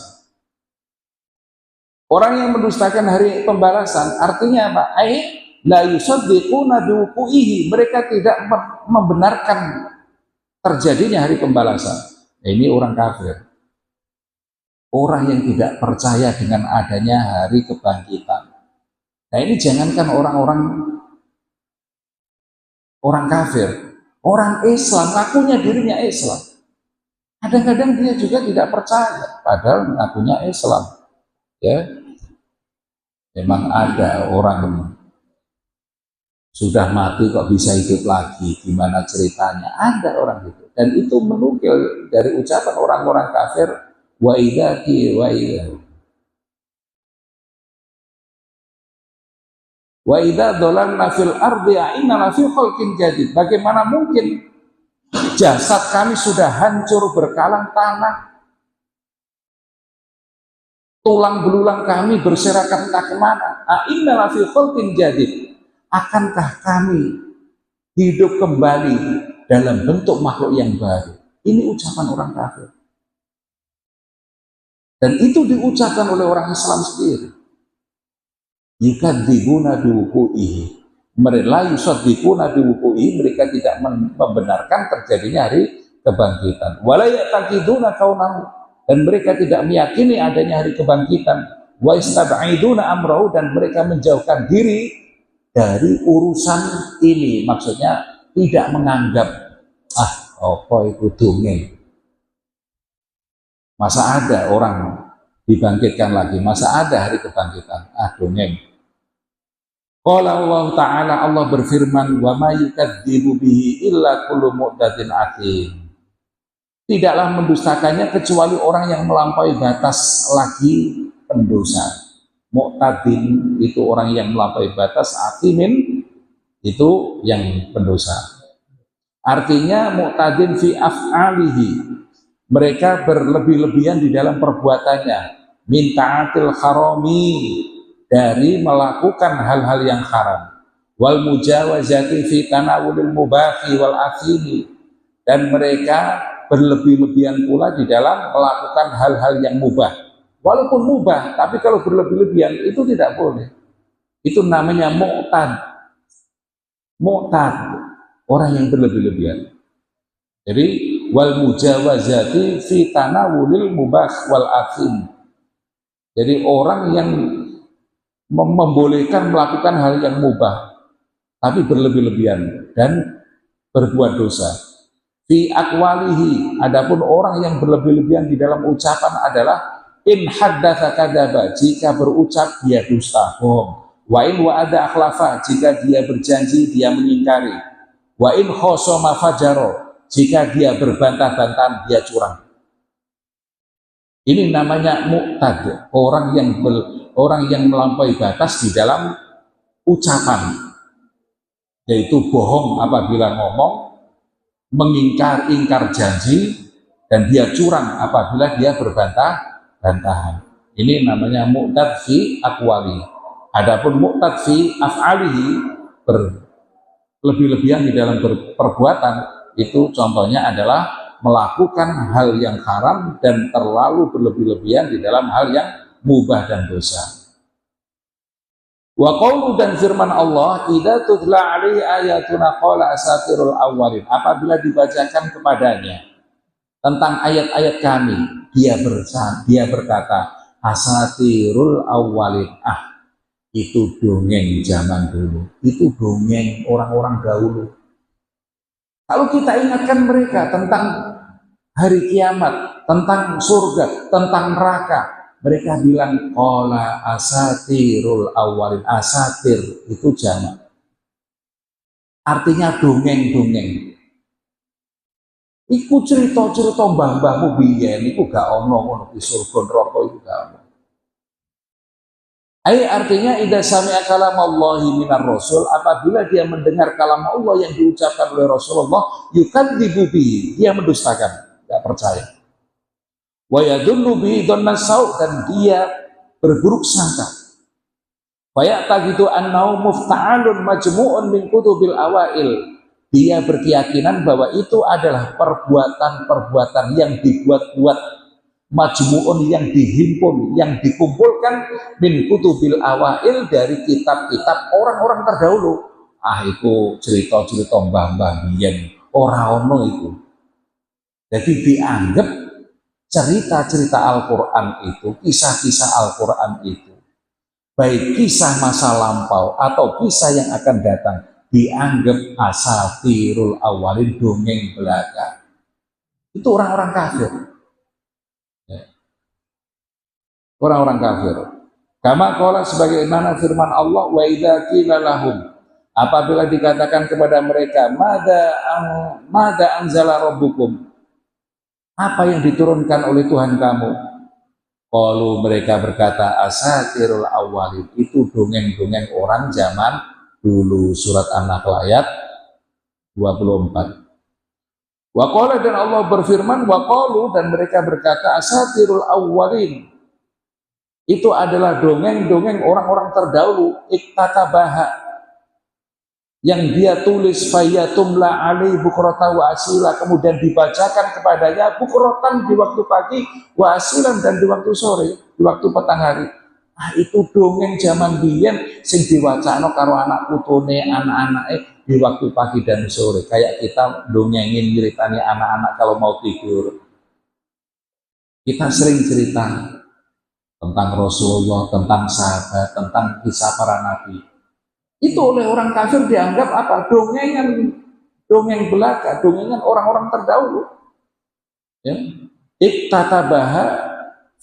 Orang yang mendustakan hari pembalasan artinya apa? La yusaddiquna biwuqu'ihi, mereka tidak membenarkan terjadinya hari pembalasan. Ini orang kafir. Orang yang tidak percaya dengan adanya hari kebangkitan. Nah ini jangankan orang kafir, orang Islam, ngakunya dirinya Islam. Kadang-kadang dia juga tidak percaya, padahal ngakunya Islam. Ya, memang ada orang sudah mati kok bisa hidup lagi, gimana ceritanya? Ada orang itu, dan itu menukil dari ucapan orang-orang kafir, wa idaki wa idha. Wa idza dhalalna fil ardi inna la fi khalqin jadid. Bagaimana mungkin jasad kami sudah hancur berkalang tanah, tulang belulang kami berserakan entah kemana. Inna la fi khalqin jadid. Akankah kami hidup kembali dalam bentuk makhluk yang baru? Ini ucapan orang kafir. Dan itu diucapkan oleh orang Islam sendiri. yukadzibuna biwuqu'ihi, mereka yusaddiquna biwuqu'ihi, mereka tidak membenarkan terjadinya hari kebangkitan. Wala ya'taqiduna kaunahu, dan mereka tidak meyakini adanya hari kebangkitan. Wa istab'iduna amrahu, dan mereka menjauhkan diri dari urusan ini. Maksudnya tidak menganggap apa itu dongeng. Masa ada orang dibangkitkan lagi? Masa ada hari kebangkitan? Dongeng. Qala Allah Ta'ala, Allah berfirman, wa ma yukadzibu bihi illa kullu mu'tadin atim. Tidaklah mendustakannya kecuali orang yang melampaui batas lagi pendosa. Mu'tadin itu orang yang melampaui batas, atimin itu yang pendosa. Artinya mu'tadin fi af'alihi, mereka berlebih-lebihan di dalam perbuatannya, min ta'atil harami, dari melakukan hal-hal yang haram, wal mujawazati fi tanawulil mubahi wal athimi, dan mereka berlebih-lebihan pula di dalam melakukan hal-hal yang mubah. Walaupun mubah, tapi kalau berlebih-lebihan itu tidak boleh. Itu namanya mu'tad. Mu'tad, orang yang berlebih-lebihan. Jadi wal mujawazati fi tanawulil mubah wal athim. Jadi orang yang membolehkan melakukan hal yang mubah tapi berlebih-lebihan dan berbuat dosa. Fi aqwalihi, adapun orang yang berlebih-lebihan di dalam ucapan adalah in haddatsa kadzaba, jika berucap dia dusta, bohong. Wa in wa'ada akhlafa, jika dia berjanji dia mengingkari. Wa in khosama fajaro, jika dia berbantah-bantahan dia curang. Ini namanya mu'tad, orang yang melampaui batas di dalam ucapan, yaitu bohong apabila ngomong, ingkar janji, dan dia curang apabila dia berbantah-bantahan. Ini namanya mu'tad fi aqwali. Adapun mu'tad fi af'alihi, berlebih-lebihan di dalam perbuatan, itu contohnya adalah melakukan hal yang haram dan terlalu berlebih-lebihan di dalam hal yang mubah dan dosa. Wa qaulu, dan firman Allah, idza tutla alaihi ayatuna qala asatirul awwalin, apabila dibacakan kepadanya tentang ayat-ayat kami, dia berkata asatirul awwalin, itu dongeng zaman dulu, itu dongeng orang-orang dahulu. Kalau kita ingatkan mereka tentang hari kiamat, tentang surga, tentang neraka, mereka bilang qala asatirul awwalin. Asatir itu jamak, artinya dongeng-dongeng. Iku cerita-cerita mbah-mbahmu biyen, iku gak ono ngono di surga neraka, iku gak ono. Artinya idza sami'a kalamallahi minar rasul, apabila dia mendengar kalam Allah yang diucapkan oleh Rasulullah, yukadzibu bihi, dia mendustakan, tidak percaya. Wa yadunnu bihi dhannas sau', dan dia berburuk sangka. Fa ya'taqidu annahu mufta'alun majmu'un min kutubil awail, dia berkeyakinan bahwa itu adalah perbuatan-perbuatan yang dibuat-buat, majmu'un yang dihimpun, yang dikumpulkan min kutubil awail, dari kitab-kitab orang-orang terdahulu. Itu cerita-cerita mbah-mbah biyen, ora ono itu. Jadi dianggap cerita-cerita Al-Qur'an itu, kisah-kisah Al-Qur'an itu, baik kisah masa lampau atau kisah yang akan datang, dianggap asatirul awalin, dongeng belaka. Itu orang-orang kafir. Orang-orang kafir. Kama qala, sebagaimana firman Allah, wa idza qila lahum, apabila dikatakan kepada mereka, mada anzala rabbukum, apa yang diturunkan oleh Tuhan kamu? Qalu, mereka berkata asatirul awwalin, itu dongeng-dongeng orang zaman dulu. Surat An-Nahl ayat 24. Wa qala, dan Allah berfirman, wa qalu, dan mereka berkata asatirul awwalin, itu adalah dongeng-dongeng orang-orang terdahulu, iktatabaha, yang dia tulis, fayatumla alaihi bukratan wa asila, kemudian dibacakan kepadanya bukratan di waktu pagi, wa asilan, dan di waktu sore, di waktu petang hari. Ah, itu dongeng zaman biyen sing diwacana karo anak putune, anak-anake di waktu pagi dan sore. Kayak kita dongengin ceritanya anak-anak kalau mau tidur. Kita sering cerita tentang Rasulullah, tentang sahabat, tentang kisah para nabi. Itu oleh orang kafir dianggap apa? Dongengan, dongeng belaka, dongengan orang-orang terdahulu. Ya. Iktatabaha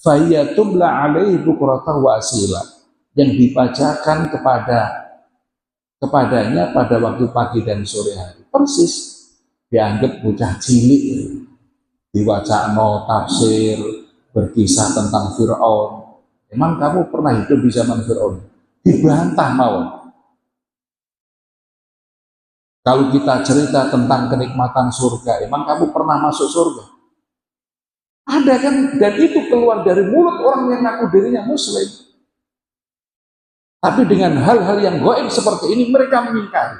fayatumla alaihi bukratan wa asila, yang dibacakan kepadanya pada waktu pagi dan sore hari. Persis dianggap bocah cilik, diwacano tafsir, berkisah tentang Fir'aun. Emang kamu pernah hidup di zaman Fir'aun? Dibantah mau. Kalau kita cerita tentang kenikmatan surga, emang kamu pernah masuk surga? Ada kan? Dan itu keluar dari mulut orang yang ngaku dirinya muslim. Tapi dengan hal-hal yang gaib seperti ini mereka mengingkari.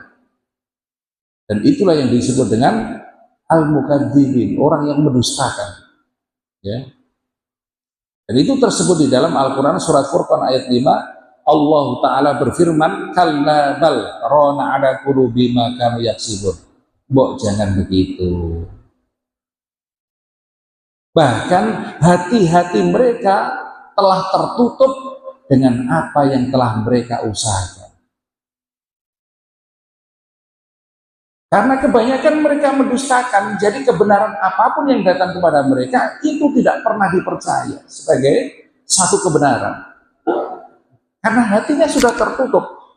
Dan itulah yang disebut dengan al-mukadzibin, orang yang mendustakan. Ya. Dan itu tersebut di dalam Al-Quran surat Furqan ayat 5. Allah Ta'ala berfirman, kalla bal rona ala qulubi ma kanu yaksibun. Mbok jangan begitu. Bahkan hati-hati mereka telah tertutup dengan apa yang telah mereka usahakan. Karena kebanyakan mereka mendustakan, jadi kebenaran apapun yang datang kepada mereka itu tidak pernah dipercaya sebagai satu kebenaran. Karena hatinya sudah tertutup.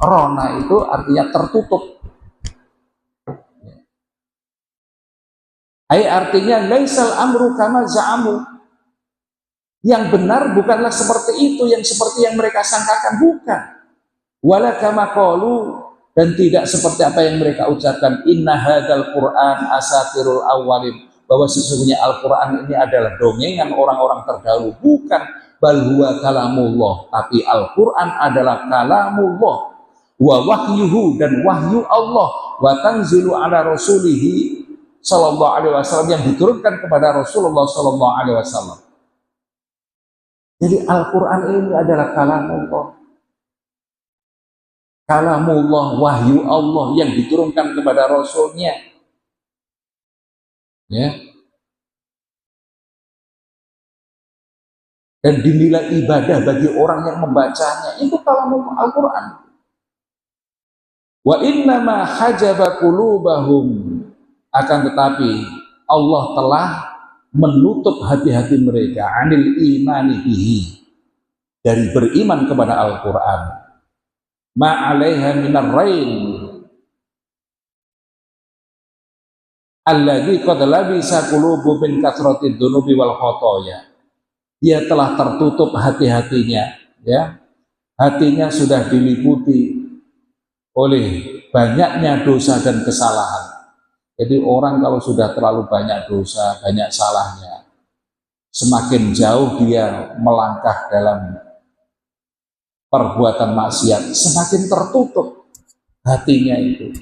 Rona itu artinya tertutup. Artinya laisal amru kama za'amu. Yang benar bukanlah seperti itu, yang seperti yang mereka sangkakan, bukan. Wala kama qalu, dan tidak seperti apa yang mereka ucapkan, inna hadzal Qur'an asatirul awwalin, bahwa sesungguhnya Al-Qur'an ini adalah dongengan orang-orang terdahulu, bukan. Bal huwa kalamullah, tapi Al-Qur'an adalah kalamullah wa wahyuhu, dan wahyu Allah, wa tanzilu ala rasulihi sallallahu alaihi wasallam, yang diturunkan kepada Rasulullah sallallahu alaihi wasallam. Jadi Al-Qur'an ini adalah kalamullah. Kalamullah, wahyu Allah yang diturunkan kepada Rasulnya. Ya. Dan dinilai ibadah bagi orang yang membacanya, itu kalamullah Al-Quran. Wa innama hajaba qulubahum, akan tetapi Allah telah menutup hati-hati mereka anil imani bihi, dari beriman kepada Al-Quran. Ma'alaiha minar rain alladzi qad labisa qulubu min katratid dunubi wal khotoya. Dia telah tertutup hati-hatinya, ya. Hatinya sudah diliputi oleh banyaknya dosa dan kesalahan. Jadi orang kalau sudah terlalu banyak dosa, banyak salahnya, semakin jauh dia melangkah dalam perbuatan maksiat, semakin tertutup hatinya itu.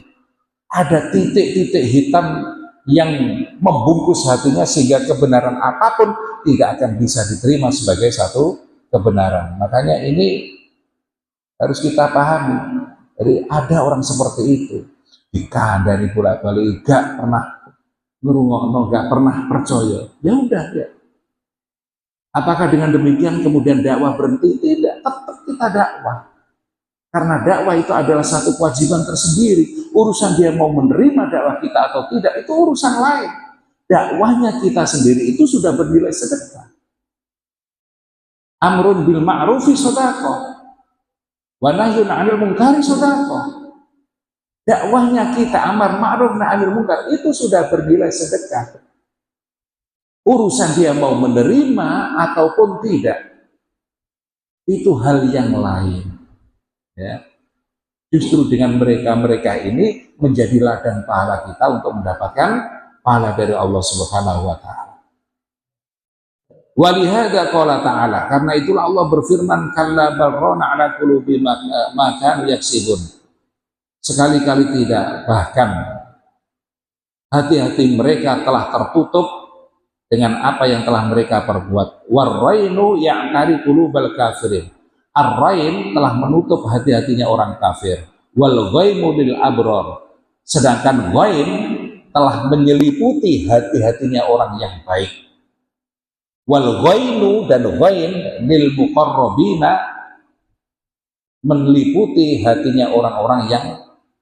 Ada titik-titik hitam yang membungkus hatinya sehingga kebenaran apapun tidak akan bisa diterima sebagai satu kebenaran. Makanya ini harus kita pahami. Jadi ada orang seperti itu, dikandani bolak-balik, gak pernah ngrungokno, gak pernah percaya. Ya udah ya. Apakah dengan demikian kemudian dakwah berhenti? Tidak, tetap kita dakwah. Karena dakwah itu adalah satu kewajiban tersendiri. Urusan dia mau menerima dakwah kita atau tidak, itu urusan lain. Dakwahnya kita sendiri itu sudah bernilai sedekah. Amrun bil ma'rufi shadaqah, wa nahyun 'anil munkari shadaqah. Dakwahnya kita amar ma'ruf nahi 'anil munkar itu sudah bernilai sedekah. Urusan dia mau menerima ataupun tidak, itu hal yang lain. Ya. Justru dengan mereka ini menjadi ladang pahala kita untuk mendapatkan pahala dari Allah Subhanahu wa taala. Walihada qala ta'ala, karena itulah Allah berfirman, kalla barrona ala qulubi ma kanu yaksibun. Sekali-kali tidak, bahkan hati-hati mereka telah tertutup dengan apa yang telah mereka perbuat. Warrainu ya'tari qulubal kafirin. Ar-rain telah menutup hati-hatinya orang kafir. Wal ghaimu lil abrar. Sedangkan ghaim telah menyeliputi hati-hatinya orang yang baik. Wal ghainu dan ghain lil muqarrabina, meliputi hatinya orang-orang yang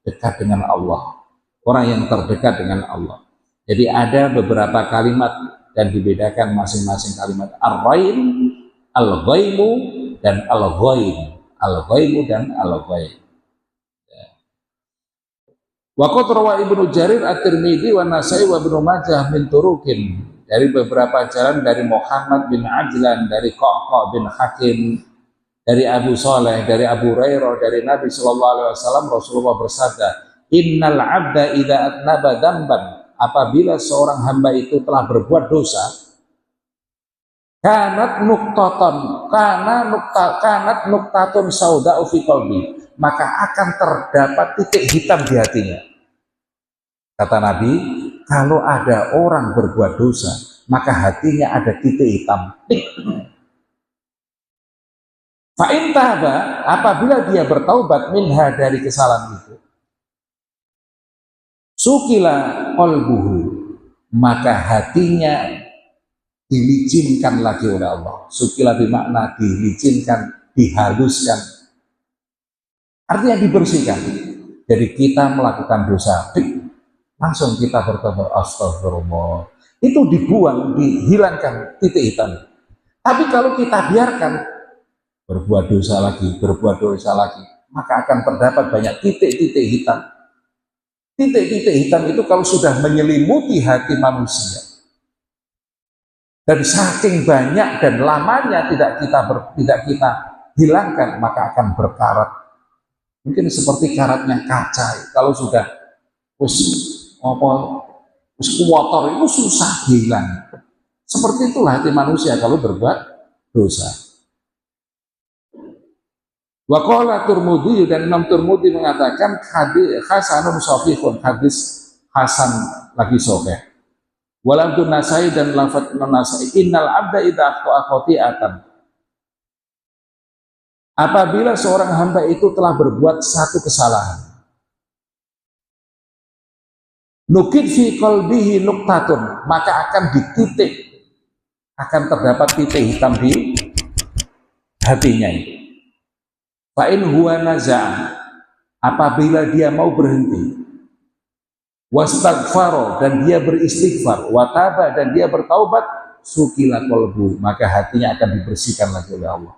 dekat dengan Allah, orang yang terdekat dengan Allah. Jadi ada beberapa kalimat dan dibedakan masing-masing kalimat. Ar-rain, al-ghaimu, dan al-ghaim. Al-ghaimu dan al-ghaim. Wa qad rawa Ibnu Jarir At-Tirmidzi wa Nasai wa Ibnu Majah min turukin, dari beberapa jalan, dari Muhammad bin Ajlan, dari Qa'qa bin Hakim, dari Abu Saleh, dari Abu Hurairah, dari Nabi sallallahu alaihi wasallam, Rasulullah bersabda, "Innal 'abda idza atnaba dzamban," apabila seorang hamba itu telah berbuat dosa, kanat nuktatun sauda'u fi qalbi, maka akan terdapat titik hitam di hatinya. Kata Nabi, kalau ada orang berbuat dosa, maka hatinya ada titik hitam. Fa'in taba, apabila dia bertaubat minha, dari kesalahan itu, sukila qalbuhu, maka hatinya dilicinkan lagi oleh Allah. Sukila bermakna dilicinkan, dihaluskan, artinya dibersihkan. Jadi kita melakukan dosa, langsung kita bertobat, astagfirullah, itu dibuang, dihilangkan titik hitam. Tapi kalau kita biarkan berbuat dosa lagi, maka akan terdapat banyak titik-titik hitam. Titik-titik hitam itu kalau sudah menyelimuti hati manusia, dan saking banyak dan lamanya tidak kita hilangkan, maka akan berkarat. Mungkin seperti karatnya kaca, kalau sudah kotor itu susah hilang. Seperti itulah hati manusia kalau berbuat dosa. Wa qala Tirmidzi, dan Imam Tirmidzi mengatakan hadis hasanun shahihun, hadis hasan lagi sahih. Walam Nasai, dan lafaz Nasai, innal abda idza akhta'a khati'atan, apabila seorang hamba itu telah berbuat satu kesalahan, nukid fi qalbihi nuktatun, maka akan dititik, akan terdapat titik hitam di hatinya itu. Fa'in huwa naza'a, apabila dia mau berhenti, wastaghfaro, dan dia beristighfar, wataba, dan dia bertaubat, sukila qalbu, maka hatinya akan dibersihkan lagi oleh Allah.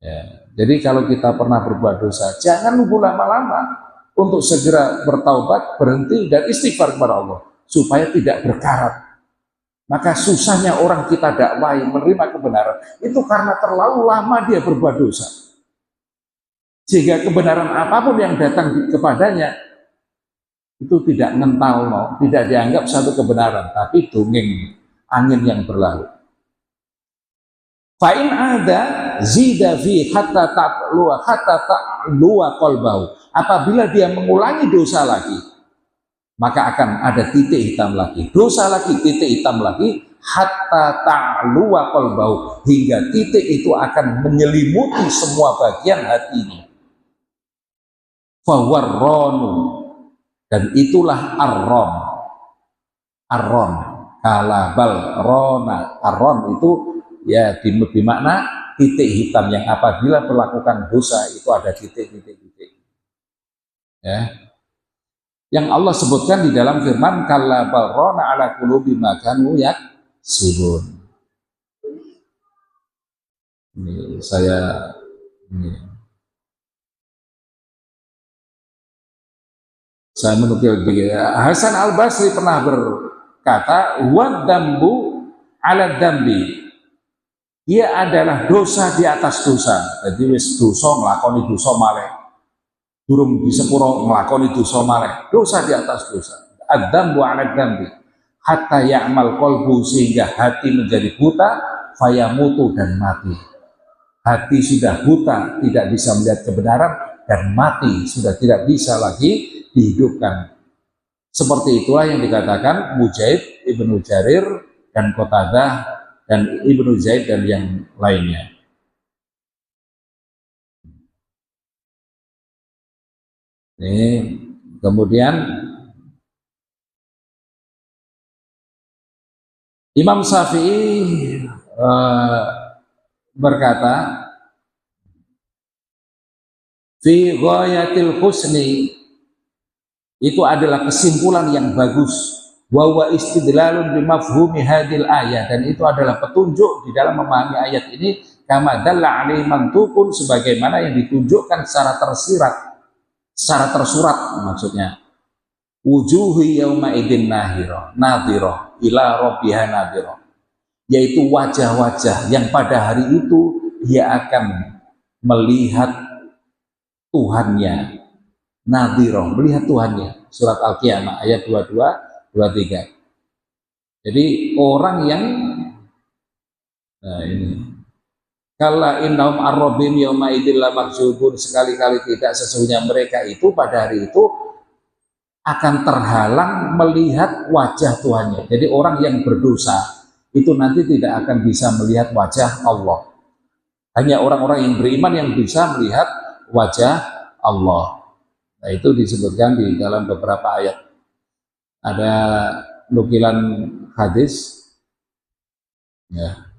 Ya, jadi kalau kita pernah berbuat dosa, jangan nunggu lama-lama untuk segera bertaubat, berhenti, dan istighfar kepada Allah, supaya tidak berkarat. Maka susahnya orang kita dakwai menerima kebenaran, itu karena terlalu lama dia berbuat dosa. Sehingga kebenaran apapun yang datang kepadanya itu tidak ngental, tidak dianggap satu kebenaran, tapi dongeng, angin yang berlalu. Fa'in ada zida fi hatta ta'luwa qalbahu, apabila dia mengulangi dosa lagi, maka akan ada titik hitam lagi, dosa lagi, titik hitam lagi, hatta ta'luwa qalbahu, hingga titik itu akan menyelimuti semua bagian hatinya. Fawarronu, dan itulah arron, kalabal rona, arron itu ya bermakna titik hitam, yang apabila melakukan dosa itu ada titik-titik. Ya, yang Allah sebutkan di dalam firman, kalabal rona ala qulubi ma kanu yaksibun. Ini saya menukil begini. Hasan Al-Basri pernah berkata, wa dambu ala dambi, ia adalah dosa di atas dosa. Jadi wis dosa nglakoni dosa malih, durung disepuro nglakoni dosa malih, dosa di atas dosa. Ad-dambu ala dambi hatta ya'mal qalbu, sehingga hati menjadi buta, fayamutu, dan mati. Hati sudah buta, tidak bisa melihat kebenaran, dan mati, sudah tidak bisa lagi dihidupkan. Seperti itulah yang dikatakan Mujaid Ibnu Jarir dan Qatadah dan Ibnu Zaid dan yang lainnya. Ini kemudian Imam Syafi'i berkata, fi ghayatil husni, itu adalah kesimpulan yang bagus, wa huwa istidlalun bimafhumi hadil ayat, dan itu adalah petunjuk di dalam memahami ayat ini, kama dalla alaihi mantukun, sebagaimana yang ditunjukkan secara tersirat, secara tersurat maksudnya. Wujuhi yauma idin nadhirah ila rabbiha nadhirah, yaitu wajah-wajah yang pada hari itu dia akan melihat Tuhannya, nadhirah, melihat Tuhannya. Surat Al-Qiyamah ayat 22, 23. Jadi orang yang ini kala innahum ar-rabbim yauma idin la mahjubun, sekali-kali tidak, sesungguhnya mereka itu pada hari itu akan terhalang melihat wajah Tuhannya. Jadi orang yang berdosa itu nanti tidak akan bisa melihat wajah Allah. Hanya orang-orang yang beriman yang bisa melihat wajah Allah. Nah, itu disebutkan di dalam beberapa ayat. Ada nukilan hadis, ya.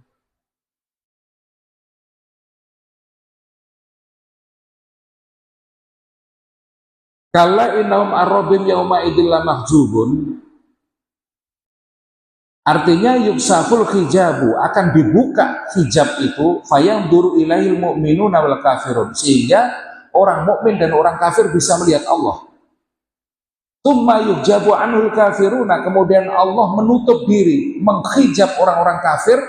Kala innahum ar-rabbim yauma idil mahjubun, artinya yuksaful hijabu, akan dibuka hijab itu, fayanzuru ilaihil mu'minuna wal kafirun, sehingga orang mukmin dan orang kafir bisa melihat Allah. Tsumma yujabu anhul kafiruna, kemudian Allah menutup diri, menghijab orang-orang kafir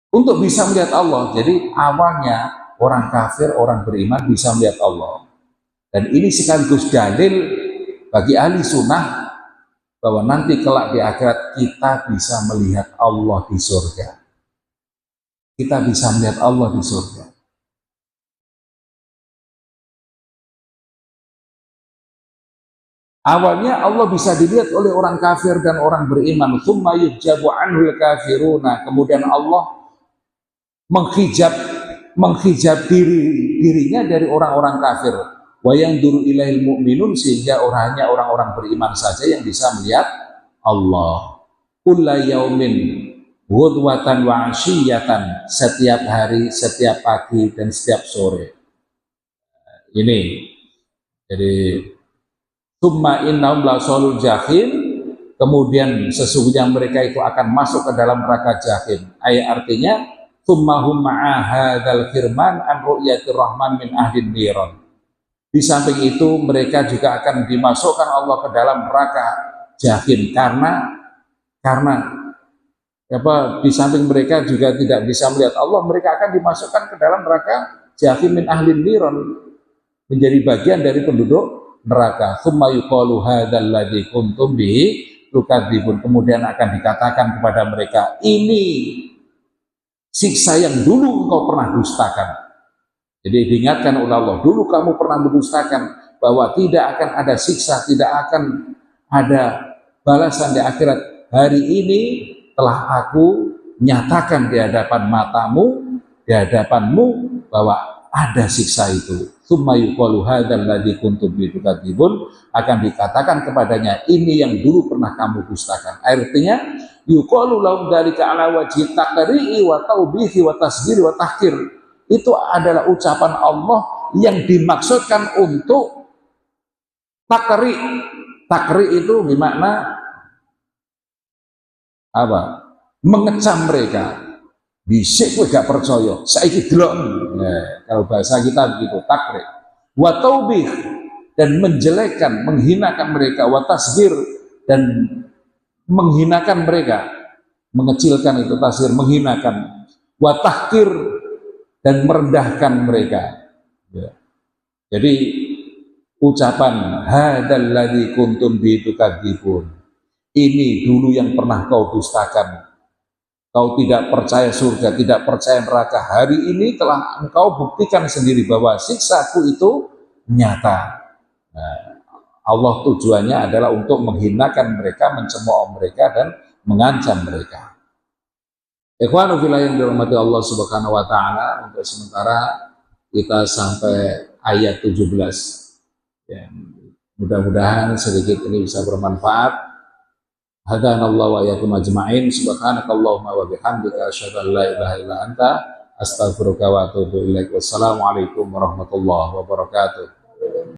untuk bisa melihat Allah. Jadi awalnya orang kafir, orang beriman bisa melihat Allah. Dan ini sekaligus dalil bagi ahli sunnah bahwa nanti kelak di akhirat kita bisa melihat Allah di surga. Kita bisa melihat Allah di surga. Awalnya Allah bisa dilihat oleh orang kafir dan orang beriman. Tsumma yujabu anhul kafiruna, kemudian Allah menghijab dirinya dari orang-orang kafir. Wa yanzuru ilaihil mu'minun, sehingga hanya orang-orang beriman saja yang bisa melihat Allah. Kulla yaumin ghudwatan wa 'ashiyatan, setiap hari, setiap pagi dan setiap sore. Ini jadi summa innahum lasolul jahim, kemudian sesungguhnya mereka itu akan masuk ke dalam neraka jahim. Ayat artinya summahum ma'a hadzal firman an ru'yatir rahman min ahlin niran. Di samping itu mereka juga akan dimasukkan Allah ke dalam neraka jahim, karena di samping mereka juga tidak bisa melihat Allah, mereka akan dimasukkan ke dalam neraka jahim min ahlin niran, menjadi bagian dari penduduk neraka. Tsumma yuqalu hadzal ladzi kuntum bihi tukadzibun, kemudian akan dikatakan kepada mereka, ini siksa yang dulu engkau pernah dustakan. Jadi diingatkan oleh Allah, dulu kamu pernah mendustakan bahwa tidak akan ada siksa, tidak akan ada balasan di akhirat. Hari ini telah aku nyatakan di hadapan matamu, di hadapanmu, bahwa ada siksa itu. Tsumma yuqalu hadzal ladzi kuntum bihi tukadzibun, akan dikatakan kepadanya, ini yang dulu pernah kamu dustakan. Artinya yuqalu lahum dzalika ala wajhi taqri'i wa taubihi wa tasghir wa tahqir. Itu adalah ucapan Allah yang dimaksudkan untuk takri. Takri itu bermakna apa? Mengecam mereka. Bisik kowe gak percaya, saiki delok. Nah, kalau bahasa kita begitu, takri. Wa taubih, dan menjelekkan, menghinakan mereka. Wa tasghir, dan menghinakan mereka, mengecilkan itu tasghir, menghinakan. Wa tahqir, dan merendahkan mereka. Ya. Jadi ucapan hadzal ladzi kuntum bihi tukadzibun, ini dulu yang pernah kau dustakan. Kau tidak percaya surga, tidak percaya neraka. Hari ini telah engkau buktikan sendiri bahwa siksaku itu nyata. Nah, Allah tujuannya adalah untuk menghinakan mereka, mencemooh mereka, dan mengancam mereka. Ikhwanu fillah yang dirahmati Allah Subhanahu wa taala, untuk sementara kita sampai ayat 17. Ya, mudah-mudahan sedikit ini bisa bermanfaat. Hadanallahu wa iyyakum ajma'in. Subhanakallahumma wa bihamdika asyhadu an la ilaha illa anta astaghfiruka wa atubu ilaik. Wassalamualaikum warahmatullahi wabarakatuh.